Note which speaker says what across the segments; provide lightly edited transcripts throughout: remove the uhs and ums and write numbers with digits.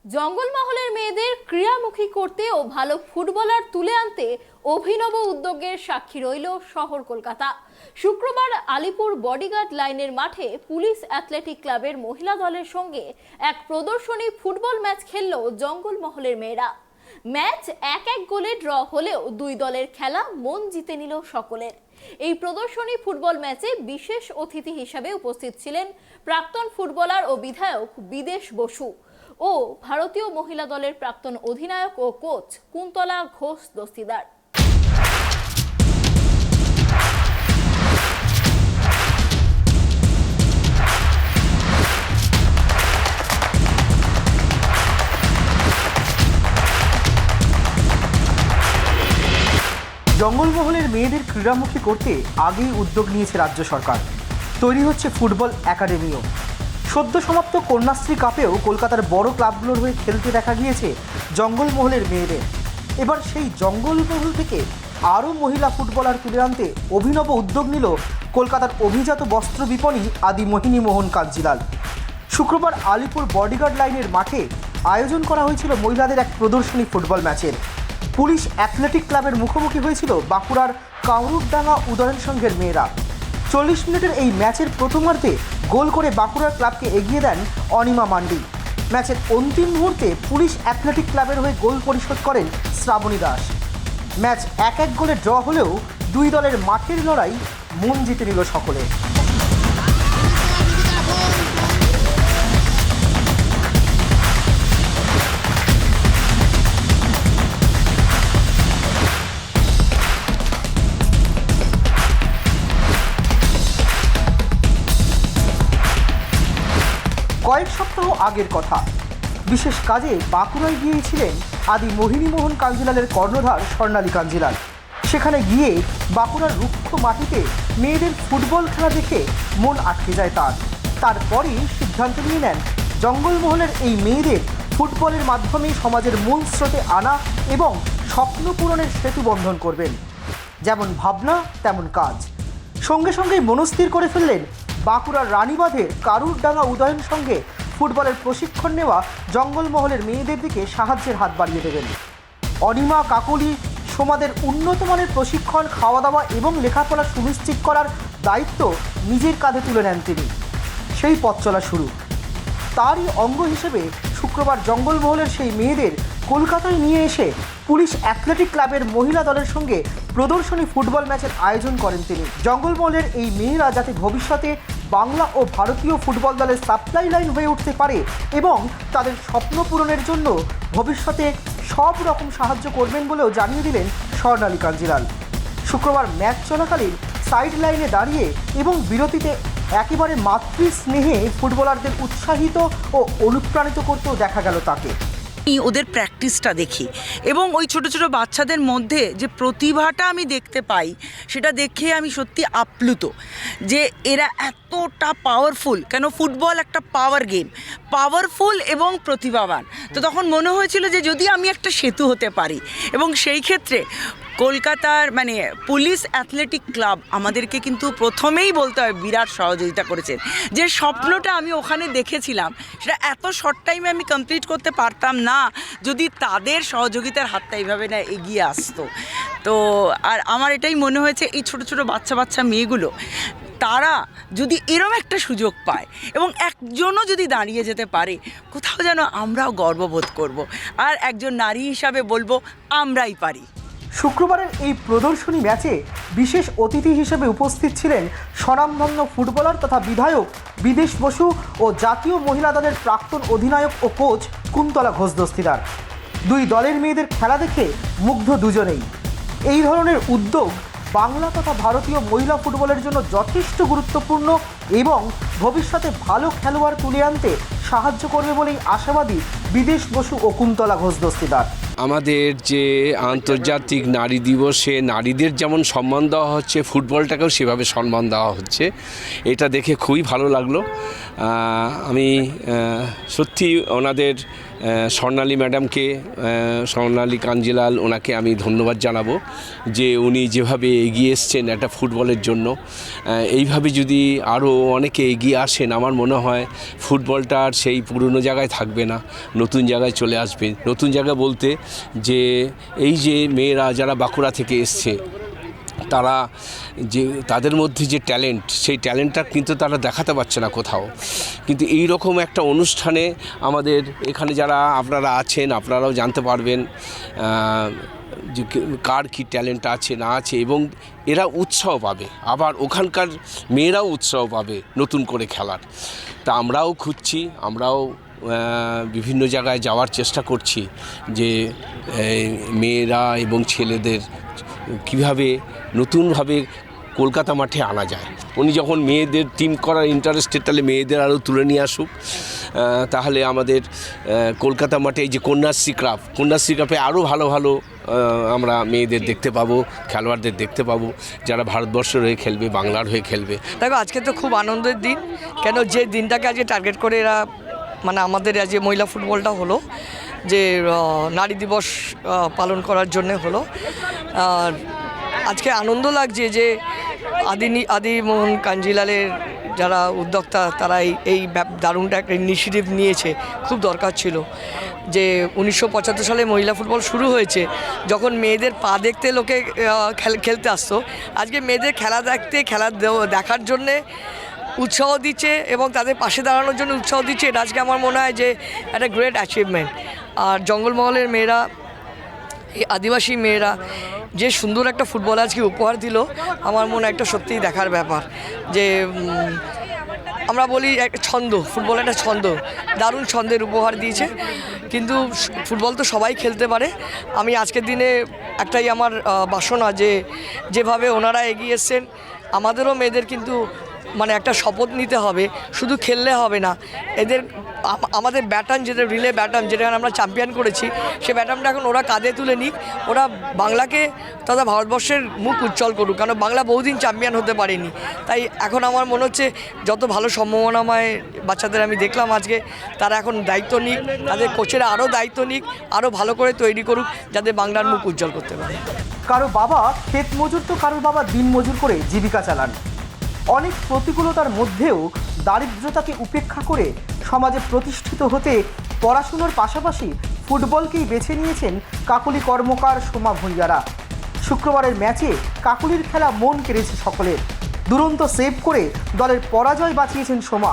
Speaker 1: জঙ্গলমহলের মেয়েদের ক্রীড়ামুখী করতে ও ভালো ফুটবলার তুলে আনতে অভিনব উদ্যোগের সাক্ষী রইল শহর কলকাতা। শুক্রবার আলিপুর বডিগার্ড লাইনের মাঠে পুলিশ অ্যাথলেটিক ক্লাবের মহিলা দলের সঙ্গে এক প্রদর্শনী ফুটবল ম্যাচ খেলল জঙ্গলমহলের মেয়েরা। ম্যাচ 1-1 গোলে ড্র হলেও দুই দলের খেলা মন জিতে নিল সকলের। এই প্রদর্শনী ফুটবল ম্যাচে বিশেষ অতিথি হিসেবে উপস্থিত ছিলেন প্রাক্তন ফুটবলার ও বিধায়ক বিদেশ বসু ও ভারতীয় মহিলা দলের প্রাক্তন অধিনায়ক ও কোচ কুন্তলা ঘোষ দস্তিদার।
Speaker 2: জঙ্গলমহলের মেয়েদের ক্রীড়ামুখী করতে আগেই উদ্যোগ নিয়েছে রাজ্য সরকার। তৈরি হচ্ছে ফুটবল একাডেমিও। সদ্য সমাপ্ত কন্যাশ্রী কাপেও কলকাতার বড় ক্লাবগুলোর হয়ে খেলতে দেখা গিয়েছে জঙ্গলমহলের মেয়েদের। এবার সেই জঙ্গলমহল থেকে আরও মহিলা ফুটবলার তুলে আনতে অভিনব উদ্যোগ নিল কলকাতার অভিজাত বস্ত্র বিপণী আদি মোহিনী মোহন কাঞ্জিলাল। শুক্রবার আলিপুর বডিগার্ড লাইনের মাঠে আয়োজন করা হয়েছিল মহিলাদের এক প্রদর্শনী ফুটবল ম্যাচের। পুলিশ অ্যাথলেটিক ক্লাবের মুখোমুখি হয়েছিল বাঁকুড়ার কাউরুরডাঙ্গা উদয়ন সংঘের মেয়েরা। 40 মিনিটের এই ম্যাচের প্রথমার্ধে গোল করে বাঁকুড়ার ক্লাবকে এগিয়ে দেন অনিমা মান্ডি। ম্যাচের অন্তিম মুহূর্তে পুলিশ অ্যাথলেটিক ক্লাবের হয়ে গোল পরিশোধ করেন শ্রাবণী দাস। ম্যাচ 1-1 গোলে ড্র হলেও দুই দলের মাঠের লড়াই মন জিতে নিল সকলে। কয়েক সপ্তাহ আগের কথা, বিশেষ কাজে বাঁকুড়ায় গিয়েছিলেন আদি মোহিনী মোহন কাঞ্জিলালের কর্ণধার স্বর্ণালী কাঞ্জিলাল। সেখানে গিয়ে বাঁকুড়ার রুক্ষ মাটিতে মেয়েদের ফুটবল খেলা দেখে মন আটকে যায় তারপরই সিদ্ধান্ত নিয়ে নেন জঙ্গলমহলের এই মেয়েদের ফুটবলের মাধ্যমে সমাজের মূল স্রোতে আনা এবং স্বপ্ন পূরণের সেতু বন্ধন করবেন। যেমন ভাবনা তেমন কাজ। সঙ্গে সঙ্গেই মনস্থির করে ফেললেন বাঁকুড়ার রানীবাঁধের কারুরডাঙ্গা উদয়ন সঙ্গে ফুটবলের প্রশিক্ষণ নেওয়া জঙ্গলমহলের মেয়েদের দিকে সাহায্যের হাত বাড়িয়ে দেবেন। অনিমা কাকলি সোমাদের উন্নত মানের প্রশিক্ষণ, খাওয়া দাওয়া এবং লেখাপড়া সুনিশ্চিত করার দায়িত্ব নিজের কাঁধে তুলে নেন তিনি। সেই পথ চলা শুরু। তারই অঙ্গ হিসেবে শুক্রবার জঙ্গলমহলের সেই মেয়েদের কলকাতায় নিয়ে এসে পুলিশ অ্যাথলেটিক ক্লাবের মহিলা দলের সঙ্গে প্রদর্শনী ফুটবল ম্যাচের আয়োজন করেন তিনি। জঙ্গলমহলের এই মেয়েরা যাতে ভবিষ্যতে বাংলা ও ভারতীয় ফুটবল দলের সাপ্লাই লাইন হয়ে উঠতে পারে এবং তাদের স্বপ্ন পূরণের জন্য ভবিষ্যতে সব রকম সাহায্য করবেন বলেও জানিয়ে দিলেন স্বর্ণালী কাঞ্জিলাল। শুক্রবার ম্যাচ চলাকালীন সাইড লাইনে দাঁড়িয়ে এবং বিরতিতে একেবারে মাতৃ স্নেহে ফুটবলারদের উৎসাহিত ও অনুপ্রাণিত করতেও দেখা গেল তাকে।
Speaker 3: ওদের প্র্যাকটিসটা দেখি এবং ওই ছোট ছোট বাচ্চাদের মধ্যে যে প্রতিভাটা আমি দেখতে পাই সেটা দেখে আমি সত্যি আপ্লুত যে এরা এতটা পাওয়ারফুল। কেন, ফুটবল একটা পাওয়ার গেম, পাওয়ারফুল এবং প্রতিভাবান। তো তখন মনে হয়েছিল যে যদি আমি একটা সেতু হতে পারি, এবং সেই ক্ষেত্রে কলকাতার পুলিশ অ্যাথলেটিক ক্লাব আমাদেরকে কিন্তু প্রথমেই বলতে হয় বিরাট সহযোগিতা করেছেন। যে স্বপ্নটা আমি ওখানে দেখেছিলাম সেটা এত শর্ট টাইমে আমি কমপ্লিট করতে পারতাম না যদি তাদের সহযোগিতার হাতটা এইভাবে না এগিয়ে আসতো। তো আর আমার এটাই মনে হয়েছে এই ছোট ছোট বাচ্চা মেয়েগুলো তারা যদি এরম একটা সুযোগ পায় এবং একজনও যদি দাঁড়িয়ে যেতে পারে, কোথাও যেন আমরাও গর্ববোধ করব। আর একজন নারী হিসাবে বলবো আমরাই পারি।
Speaker 2: শুক্রবারের এই প্রদর্শনী ম্যাচে বিশেষ অতিথি হিসেবে উপস্থিত ছিলেন স্বনামধন্য ফুটবলার তথা বিধায়ক বিদেশ বসু ও জাতীয় মহিলা দলের প্রাক্তন অধিনায়ক ও কোচ কুন্তলা ঘোষ দস্তিদার। দুই দলের মেয়েদের খেলা দেখে মুগ্ধ দুজনেই। এই ধরনের উদ্যোগ বাংলা তথা ভারতীয় মহিলা ফুটবলের জন্য যথেষ্ট গুরুত্বপূর্ণ এবং ভবিষ্যতে ভালো খেলোয়াড় তুলে আনতে সাহায্য করবে বলেই আশাবাদী বিদেশ বসু ও কুন্তলা ঘোষ দস্তিদার।
Speaker 4: আমাদের যে আন্তর্জাতিক নারী দিবসে নারীদের যেমন সম্মান দেওয়া হচ্ছে, ফুটবলটাকেও সেভাবে সম্মান দেওয়া হচ্ছে। এটা দেখে খুবই ভালো লাগলো। আমি সত্যি ওনাদের স্বর্ণালী ম্যাডামকে, স্বর্ণালী কাঞ্জিলাল, ওনাকে আমি ধন্যবাদ জানাবো যে উনি যেভাবে এগিয়ে এসছেন একটা ফুটবলের জন্য। এইভাবে যদি আরও অনেকে এগিয়ে আসেন, আমার মনে হয় ফুটবলটা আর সেই পুরনো জায়গায় থাকবে না, নতুন জায়গায় চলে আসবে। নতুন জায়গা বলতে যে এই যে মেয়েরা যারা বাঁকুড়া থেকে এসছে, তারা যে তাদের মধ্যে যে ট্যালেন্ট, সেই ট্যালেন্টটা কিন্তু তারা দেখাতে পারছে না কোথাও। কিন্তু এই রকম একটা অনুষ্ঠানে আমাদের এখানে যারা আপনারা আছেন, আপনারাও জানতে পারবেন যে কার কী ট্যালেন্ট আছে না আছে, এবং এরা উৎসাহ পাবে, আবার ওখানকার মেয়েরাও উৎসাহ পাবে নতুন করে খেলার। তা আমরাও খুঁজছি, আমরাও বিভিন্ন জায়গায় যাওয়ার চেষ্টা করছি যে মেয়েরা এবং ছেলেদের কীভাবে নতুনভাবে কলকাতা মাঠে আনা যায়। উনি যখন মেয়েদের টিম করার ইন্টারেস্টেড, তাহলে মেয়েদের আরও তুলে নিয়ে আসুক, তাহলে আমাদের কলকাতা মাঠে এই যে কন্যাশ্রী কাপে আরও ভালো ভালো আমরা মেয়েদের দেখতে পাবো, খেলোয়াড়দের দেখতে পাবো, যারা ভারতবর্ষের হয়ে খেলবে, বাংলার হয়ে খেলবে।
Speaker 5: দেখো, আজকে তো খুব আনন্দের দিন, কেন যে দিনটাকে আজকে টার্গেট করে এরা মানে আমাদের যে মহিলা ফুটবলটা হলো, যে নারী দিবস পালন করার জন্যে হলো। আর আজকে আনন্দ লাগছে যে আদিমোহন কাঞ্জিলালের যারা উদ্যোক্তা, তারা এই দারুণটা একটা ইনিশিয়েটিভ নিয়েছে, খুব দরকার ছিল। যে 1975 সালে মহিলা ফুটবল শুরু হয়েছে, যখন মেয়েদের পা দেখতে লোকে খেলতে আসতো, আজকে মেয়েদের খেলা দেখার জন্যে উৎসাহ দিচ্ছে এবং তাদের পাশে দাঁড়ানোর জন্য উৎসাহ দিচ্ছে। এটা আজকে আমার মনে হয় যে একটা গ্রেট অ্যাচিভমেন্ট। আর জঙ্গলমহলের মেয়েরা, এই আদিবাসী মেয়েরা যে সুন্দর একটা ফুটবল আজকে উপহার দিল, আমার মনে একটা সত্যিই দেখার ব্যাপার। যে আমরা বলি একটা ছন্দ, ফুটবল একটা ছন্দ, দারুণ ছন্দের উপহার দিয়েছে। কিন্তু ফুটবল তো সবাই খেলতে পারে। আমি আজকের দিনে একটাই আমার বাসনা, যে যেভাবে ওনারা এগিয়ে এসছেন, আমাদেরও মেয়েদের কিন্তু মানে একটা শপথ নিতে হবে, শুধু খেললে হবে না। এদের আমাদের ব্যাটন, যেটা রিলে ব্যাটন, যেটা আমরা চ্যাম্পিয়ন করেছি, সে ব্যাটনটা এখন ওরা কাঁধে তুলে নিক, ওরা বাংলাকে তথা ভারতবর্ষের মুখ উজ্জ্বল করুক, কারণ বাংলা বহুদিন চ্যাম্পিয়ন হতে পারেনি। তাই এখন আমার মনে হচ্ছে যত ভালো সম্ভাবনাময় বাচ্চাদের আমি দেখলাম আজকে, তারা এখন দায়িত্ব নিক, তাদের কোচেরা আরও দায়িত্ব নিক, আরও ভালো করে তৈরি করুক, যাতে বাংলার মুখ উজ্জ্বল করতে পারে।
Speaker 2: কারো বাবা ক্ষেত মজুর তো কারোর বাবা দিন মজুর করে জীবিকা চালান। অনেক প্রতিকূলতার মধ্যেও দারিদ্রতাকে উপেক্ষা করে সমাজে প্রতিষ্ঠিত হতে পড়াশুনোর পাশাপাশি ফুটবলকেই বেছে নিয়েছেন কাকলি কর্মকার সোমা ভূঁইয়ারা। শুক্রবারের ম্যাচে কাকলির খেলা মন কেড়েছে সকলের। দুরন্ত সেভ করে দলের পরাজয় বাঁচিয়েছেন সোমা।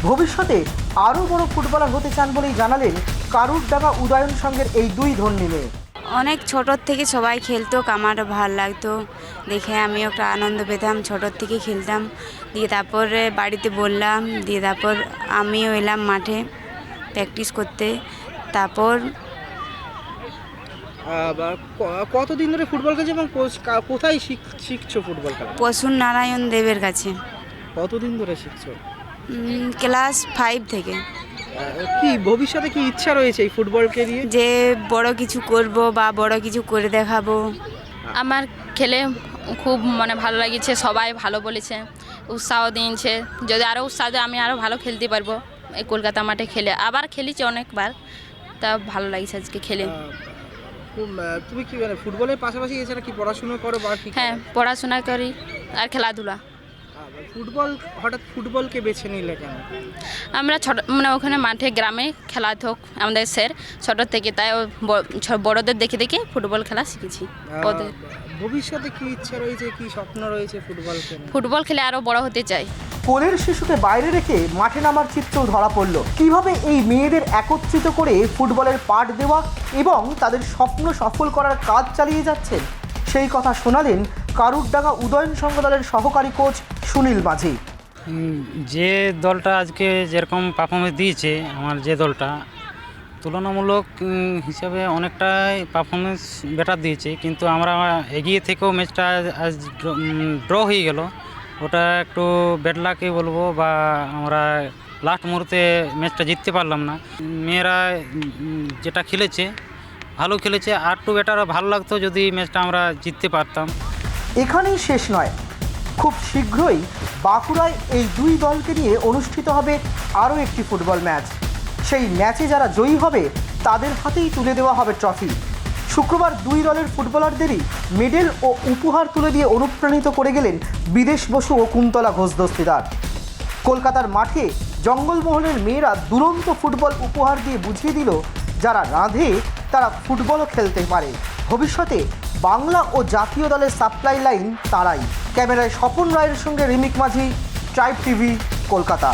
Speaker 2: ভবিষ্যতে আরও বড় ফুটবলার হতে চান বলেই জানালেন কারুরডাঙ্গা উদয়ন সংঘের এই দুই ধন্যী মেয়ে।
Speaker 6: অনেক ছোটোর থেকে সবাই খেলতো, আমারও ভালো লাগতো দেখে, আমিও একটা আনন্দ পেতাম, ছোটোর থেকে খেলতাম। দিয়ে তারপরে বাড়িতে বললাম, দিয়ে তারপর আমিও এলাম মাঠে প্র্যাকটিস করতে। তারপর
Speaker 2: কতদিন ধরে ফুটবল খেলছো এবং কোথায় শিখছো ফুটবল খেলা?
Speaker 6: প্রসূন নারায়ণ দেবের কাছে।
Speaker 2: কতদিন ধরে শিখছো?
Speaker 6: ক্লাস 5 থেকে।
Speaker 2: কি ভবিষ্যতে কি ইচ্ছা রয়েছে এই ফুটবলকে নিয়ে?
Speaker 6: যে বড় কিছু করব বা বড় কিছু করে দেখাবো।
Speaker 7: আমার খেলে খুব মানে ভালো লাগছে, সবাই ভালো বলেছে, উৎসাহ দিয়েছে। যদি আরও উৎসাহ দেয় আমি আরও ভালো খেলতে পারবো এই কলকাতা মাঠে খেলে। আবার খেলেছি অনেকবার, তা ভালো লাগছে আজকে খেলে।
Speaker 2: তুমি কি মানে ফুটবলের পাশাপাশি এছাড়া কি পড়াশোনা করো বা কি?
Speaker 7: হ্যাঁ, পড়াশোনা করি আর খেলাধুলা।
Speaker 2: হঠাৎ ফুটবলকে বেছে নিলে কেন?
Speaker 7: আমরা ছোট মানে ওখানে মাঠে গ্রামে খেলা হোক আমাদের স্যার ছোটোর থেকে, তাই বড়দের দেখে দেখে ফুটবল খেলা শিখেছি। ওদের
Speaker 2: ভবিষ্যতে কি ইচ্ছা রয়েছে, কি স্বপ্ন রয়েছে
Speaker 7: ফুটবল খেলে আরও বড় হতে চাই।
Speaker 2: কোলের শিশুকে বাইরে রেখে মাঠে নামার চিত্রও ধরা পড়ল। কিভাবে এই মেয়েদের একত্রিত করে ফুটবলের পাঠ দেওয়া এবং তাদের স্বপ্ন সফল করার কাজ চালিয়ে যাচ্ছেন, সেই কথা শোনালেন কারুরডাঙ্গা উদয়ন সংঘ দলের সহকারী কোচ সুনীল মাঝি।
Speaker 8: যে দলটা আজকে যেরকম পারফরমেন্স দিয়েছে, আমার যে দলটা তুলনামূলক হিসাবে অনেকটাই পারফরমেন্স বেটার দিয়েছে, কিন্তু আমরা এগিয়ে থেকেও ম্যাচটা আজ ড্র হয়ে গেল। ওটা একটু ব্যাড লাকই বলবো, বা আমরা লাস্ট মুহূর্তে ম্যাচটা জিততে পারলাম না। মেয়েরা যেটা খেলেছে ভালো খেলেছে, আর একটু বেটার ভালো লাগতো যদি ম্যাচটা আমরা জিততে পারতাম।
Speaker 2: এখানেই শেষ নয়, খুব শীঘ্রই বাঁকুড়ায় এই দুই দলকে নিয়ে অনুষ্ঠিত হবে আরও একটি ফুটবল ম্যাচ। সেই ম্যাচে যারা জয়ী হবে তাদের হাতেই তুলে দেওয়া হবে ট্রফি। শুক্রবার দুই দলের ফুটবলারদেরই মেডেল ও উপহার তুলে দিয়ে অনুপ্রাণিত করে গেলেন বিদেশ বসু ও কুন্তলা ঘোষ দস্তিদার। কলকাতার মাঠে জঙ্গলমহলের মেয়েরা দুরন্ত ফুটবল উপহার দিয়ে বুঝিয়ে দিল যারা রাঁধে তারা ফুটবলও খেলতে পারে। ভবিষ্যতে বাংলা ও জাতীয় দলের সাপ্লাই লাইন তারাই। ক্যামেরায় স্বপন রায়ের সঙ্গে রিমিক মাঝি, ট্রাইব টিভি, কলকাতা।